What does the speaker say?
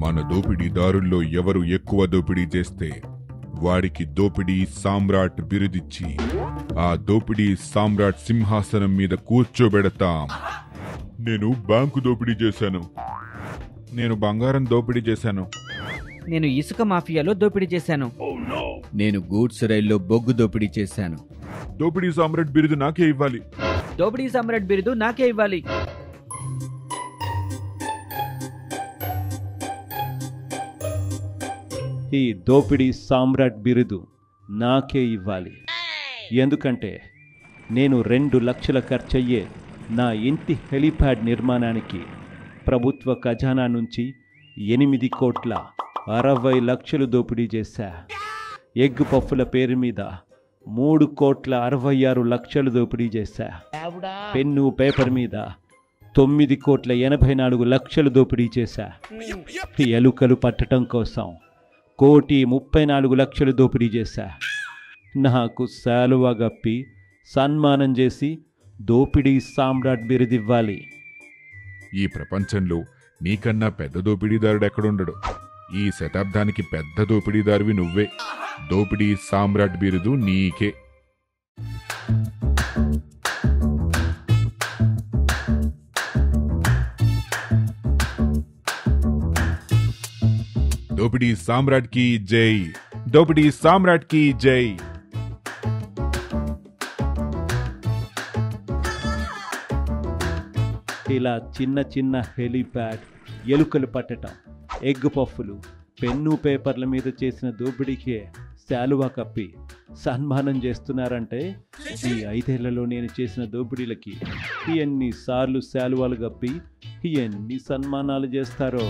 మన దోపిడీదారుల్లో ఎవరు ఎక్కువ దోపిడీ చేస్తే వాడికి దోపిడీ సామ్రాట్ బిరుదిచ్చి ఆ దోపిడీ సామ్రాట్ సింహాసనం మీద కూర్చోబెడతాం. నేను బ్యాంకు దోపిడీ చేశాను. నేను బంగారం దోపిడీ చేశాను. నేను ఇసుక మాఫియాలో దోపిడీ చేశాను. నేను గూడ్స్ రైల్లో బొగ్గు దోపిడీ చేశాను. దోపిడీ సామ్రాట్ బిరుదు నాకే ఇవ్వాలి. దోపిడీ సామ్రాట్ బిరుదు నాకే ఇవ్వాలి. ఈ దోపిడీ సామ్రాట్ బిరుదు నాకే ఇవ్వాలి. ఎందుకంటే నేను 2 లక్షల ఖర్చయ్యే నా ఇంటి హెలిప్యాడ్ నిర్మాణానికి ప్రభుత్వ ఖజానా నుంచి 8,60,00,000 దోపిడీ చేశా. ఎగ్ పఫ్ఫుల పేరు మీద 3,66,00,000 దోపిడీ చేశా. పెన్ను పేపర్ మీద 9,84,00,000 దోపిడీ చేశా. ఎలుకలు పట్టడం కోసం 1,34,00,000 దోపిడీ చేశా. నాకు శాలువ గప్పి సన్మానం చేసి దోపిడీ సామ్రాట్ బిరుదివ్వాలి. ఈ ప్రపంచంలో నీకన్నా పెద్ద దోపిడీదారుడు ఎక్కడుండడు. ఈ శతాబ్దానికి పెద్ద దోపిడీదారువి నువ్వే. దోపిడీ సామ్రాట్ బిరుదు నీకే. దోపిడీ సామ్రాట్ కి జై. దోపిడీ సామ్రాట్ కి జై. ఇలా చిన్న చిన్న హెలిప్యాడ్, ఎలుకలు పట్టటం, ఎగ్ పఫ్ఫులు, పెన్ను పేపర్ల మీద చేసిన దోపిడీకే శాలువా కప్పి సన్మానం చేస్తున్నారంటే ఈ 5 ఏళ్లలో నేను చేసిన దోపిడీలకి ఎన్నిసార్లు శాలువాలు కప్పి ఎన్ని సన్మానాలు చేస్తారో.